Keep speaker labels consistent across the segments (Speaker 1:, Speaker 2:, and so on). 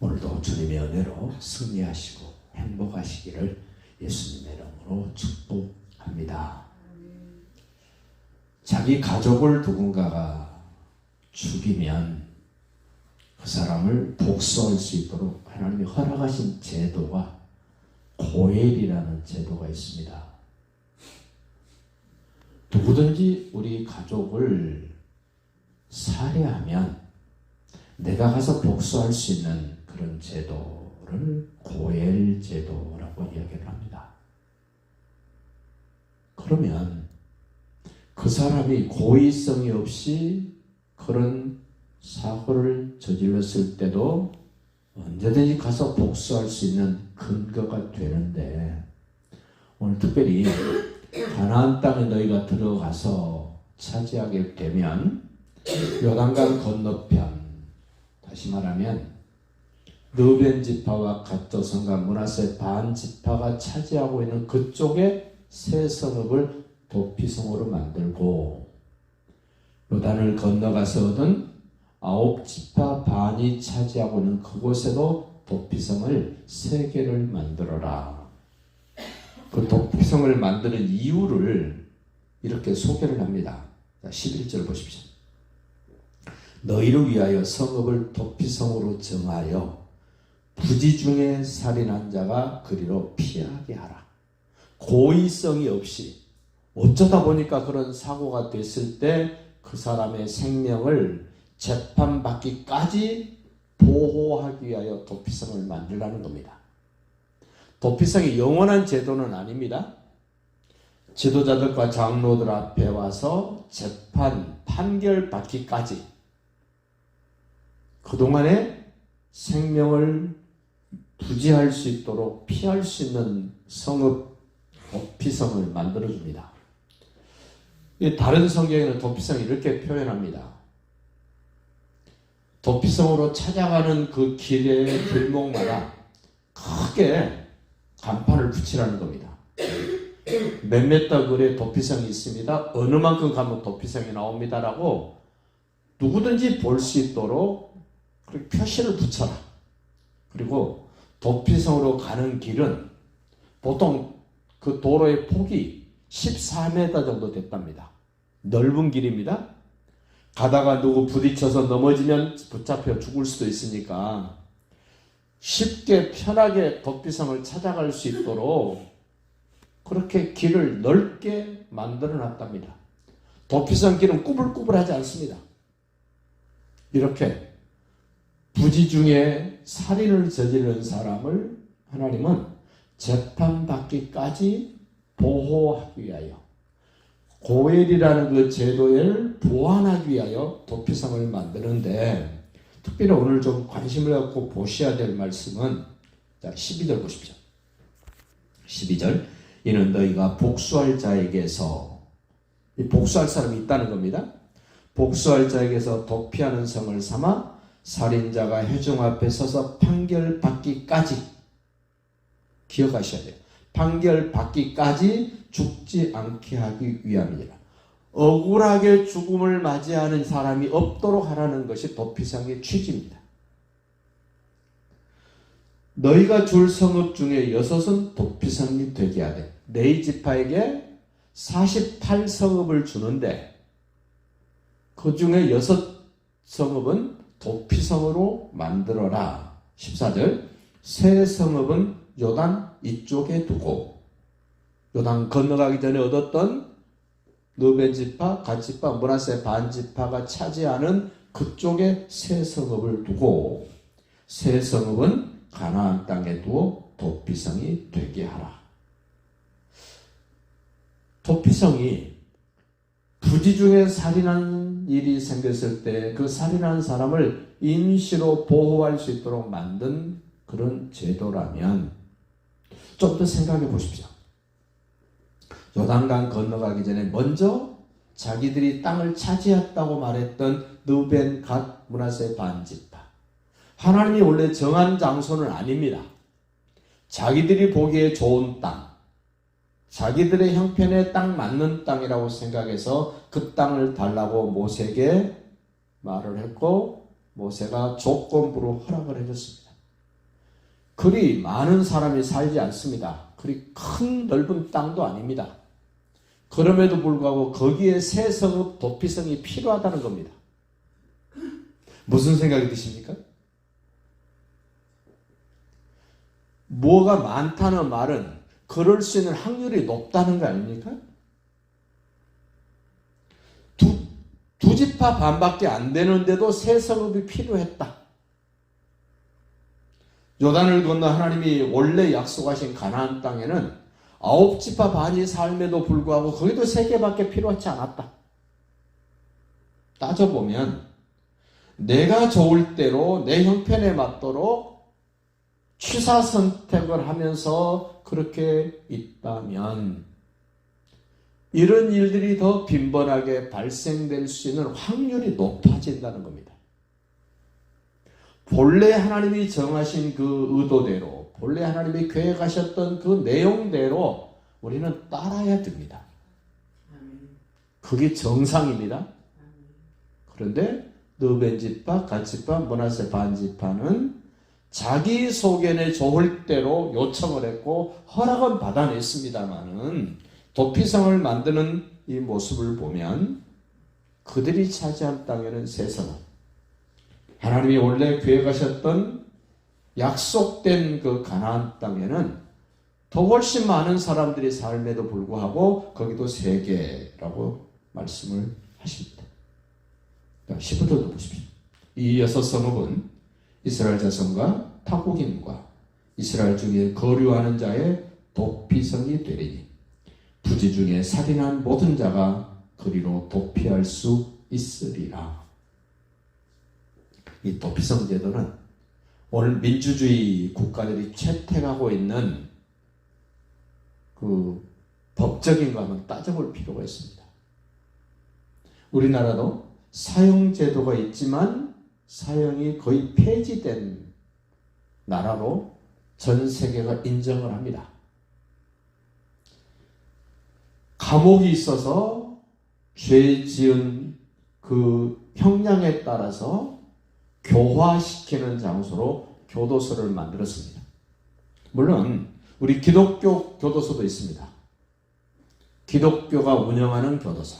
Speaker 1: 오늘도 주님의 은혜로 승리하시고 행복하시기를 예수님의 이름으로 축복합니다. 자기 가족을 누군가가 죽이면 그 사람을 복수할 수 있도록 하나님이 허락하신 제도가 고엘이라는 제도가 있습니다. 누구든지 우리 가족을 살해하면 내가 가서 복수할 수 있는 그런 제도를 고엘 제도라고 이야기를 합니다. 그러면 그 사람이 고의성이 없이 그런 사고를 저질렀을 때도 언제든지 가서 복수할 수 있는 근거가 되는데, 오늘 특별히 가나안 땅에 너희가 들어가서 차지하게 되면 요단강 건너편, 다시 말하면 르벤 지파와 갓 저선과 므낫세 반 지파가 차지하고 있는 그쪽에 새 성읍을 도피성으로 만들고, 요단을 건너가서 얻은 9지파 반이 차지하고 있는 그곳에도 도피성을 3개를 만들어라. 그 도피성을 만드는 이유를 이렇게 소개를 합니다. 11절 보십시오. 너희를 위하여 성읍을 도피성으로 정하여 부지 중에 살인한 자가 그리로 피하게 하라. 고의성이 없이 어쩌다 보니까 그런 사고가 됐을 때 그 사람의 생명을 재판받기까지 보호하기 위하여 도피성을 만들라는 겁니다. 도피성이 영원한 제도는 아닙니다. 지도자들과 장로들 앞에 와서 판결 받기까지 그동안의 생명을 부지할 수 있도록 피할 수 있는 성읍 도피성을 만들어줍니다. 다른 성경에는 도피성을 이렇게 표현합니다. 도피성으로 찾아가는 그 길의 길목마다 크게 간판을 붙이라는 겁니다. 몇몇 거리에 도피성이 있습니다. 어느 만큼 가면 도피성이 나옵니다라고 누구든지 볼 수 있도록 그렇게 표시를 붙여라. 그리고 도피성으로 가는 길은 보통 그 도로의 폭이 14m 정도 됐답니다. 넓은 길입니다. 가다가 누구 부딪혀서 넘어지면 붙잡혀 죽을 수도 있으니까 쉽게 편하게 도피성을 찾아갈 수 있도록 그렇게 길을 넓게 만들어 놨답니다. 도피성 길은 꾸불꾸불하지 않습니다. 이렇게 부지 중에 살인을 저지른 사람을 하나님은 재판받기까지 보호하기 위하여, 고엘이라는 그 제도를 보완하기 위하여 도피성을 만드는데, 특별히 오늘 좀 관심을 갖고 보셔야 될 말씀은 12절 보십시오. 12절, 이는 너희가 복수할 자에게서, 복수할 사람이 있다는 겁니다. 복수할 자에게서 도피하는 성을 삼아 살인자가 회중 앞에 서서 판결받기까지, 기억하셔야 돼요. 판결받기까지 죽지 않게 하기 위함이니라. 억울하게 죽음을 맞이하는 사람이 없도록 하라는 것이 도피성의 취지입니다. 너희가 줄 성읍 중에 6은 도피성이 되게 하되, 레위 지파에게 48성읍을 주는데 그 중에 6성읍은 도피성으로 만들어라. 14절, 새 성읍은 요단 이쪽에 두고, 요단 건너가기 전에 얻었던 르벤 지파, 갓 지파, 므낫세 반 지파가 차지하는 그쪽에 새 성읍을 두고, 새 성읍은 가나안 땅에 두어 도피성이 되게 하라. 도피성이 부지 중에 살인한 일이 생겼을 때 그 살인한 사람을 임시로 보호할 수 있도록 만든 그런 제도라면 좀 더 생각해 보십시오. 요단강 건너가기 전에 먼저 자기들이 땅을 차지했다고 말했던 르벤, 갓, 므낫세 반 지파, 하나님이 원래 정한 장소는 아닙니다. 자기들이 보기에 좋은 땅, 자기들의 형편에 딱 맞는 땅이라고 생각해서 그 땅을 달라고 모세에게 말을 했고, 모세가 조건부로 허락을 해줬습니다. 그리 많은 사람이 살지 않습니다. 그리 큰 넓은 땅도 아닙니다. 그럼에도 불구하고 거기에 새 성읍 도피성이 필요하다는 겁니다. 무슨 생각이 드십니까? 뭐가 많다는 말은 그럴 수 있는 확률이 높다는 거 아닙니까? 두 지파 반밖에 안 되는데도 새 성읍이 필요했다. 요단을 건너 하나님이 원래 약속하신 가나안 땅에는 9지파 반이 삶에도 불구하고 거기도 3개밖에 필요하지 않았다. 따져보면 내가 좋을 대로 내 형편에 맞도록 취사 선택을 하면서 그렇게 있다면 이런 일들이 더 빈번하게 발생될 수 있는 확률이 높아진다는 겁니다. 본래 하나님이 정하신 그 의도대로, 본래 하나님이 계획하셨던 그 내용대로 우리는 따라야 됩니다. 그게 정상입니다. 그런데 르벤 지파, 갓 지파, 므낫세 반 지파는 자기 소견에 좋을 대로 요청을 했고 허락은 받아냈습니다마는 도피성을 만드는 이 모습을 보면 그들이 차지한 땅에는 새 성읍, 하나님이 원래 계획하셨던 약속된 그 가나안 땅에는 더 훨씬 많은 사람들이 삶에도 불구하고 거기도 3개라고 말씀을 하십니다. 15절도 보십시오. 이 6성읍은 이스라엘 자손과 타국인과 이스라엘 중에 거류하는 자의 도피성이 되리니 부지 중에 살인한 모든 자가 그리로 도피할 수 있으리라. 이 도피성 제도는 오늘 민주주의 국가들이 채택하고 있는 그 법적인 거 한번 따져볼 필요가 있습니다. 우리나라도 사형 제도가 있지만 사형이 거의 폐지된 나라로 전 세계가 인정을 합니다. 감옥이 있어서 죄 지은 그 형량에 따라서 교화시키는 장소로 교도소를 만들었습니다. 물론 우리 기독교 교도소도 있습니다. 기독교가 운영하는 교도소.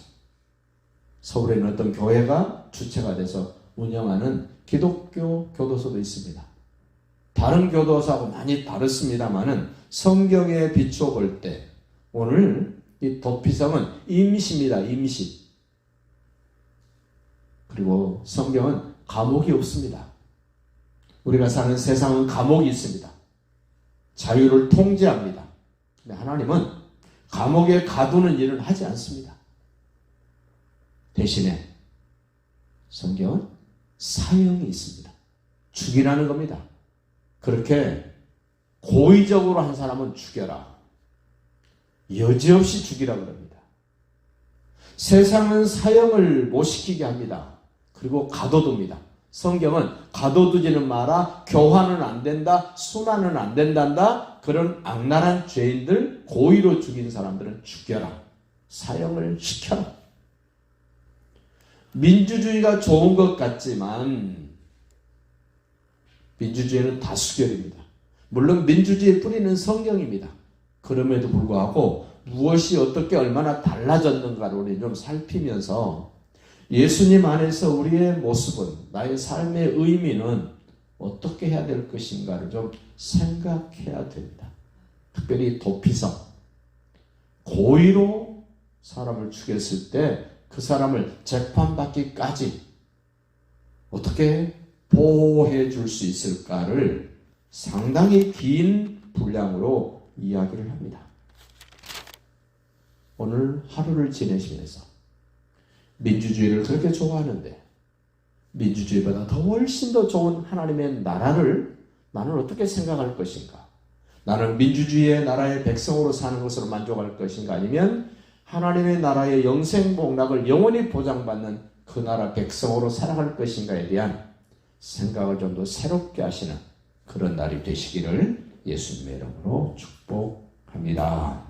Speaker 1: 서울에는 어떤 교회가 주체가 돼서 운영하는 기독교 교도소도 있습니다. 다른 교도소하고 많이 다릅니다만은 성경에 비추어 볼 때 오늘 이 도피성은 임시입니다. 임시. 그리고 성경은 감옥이 없습니다. 우리가 사는 세상은 감옥이 있습니다. 자유를 통제합니다. 근데 하나님은 감옥에 가두는 일은 하지 않습니다. 대신에 성경은 사형이 있습니다. 죽이라는 겁니다. 그렇게 고의적으로 한 사람은 죽여라. 여지없이 죽이라고 합니다. 세상은 사형을 못 시키게 합니다. 그리고 가둬둡니다. 성경은 가둬두지는 마라, 교화는 안 된다, 순환은 안 된단다. 그런 악랄한 죄인들, 고의로 죽인 사람들은 죽여라. 사형을 시켜라. 민주주의가 좋은 것 같지만 민주주의는 다수결입니다. 물론 민주주의의 뿌리는 성경입니다. 그럼에도 불구하고 무엇이 어떻게 얼마나 달라졌는가를 우리 좀 살피면서 예수님 안에서 우리의 모습은, 나의 삶의 의미는 어떻게 해야 될 것인가를 좀 생각해야 됩니다. 특별히 도피성, 고의로 사람을 죽였을 때 그 사람을 재판받기까지 어떻게 보호해 줄 수 있을까를 상당히 긴 분량으로 이야기를 합니다. 오늘 하루를 지내시면서 민주주의를 그렇게 좋아하는데 민주주의보다 더 훨씬 더 좋은 하나님의 나라를 나는 어떻게 생각할 것인가? 나는 민주주의의 나라의 백성으로 사는 것으로 만족할 것인가? 아니면 하나님의 나라의 영생복락을 영원히 보장받는 그 나라 백성으로 살아갈 것인가에 대한 생각을 좀 더 새롭게 하시는 그런 날이 되시기를 예수님의 이름으로 축복합니다.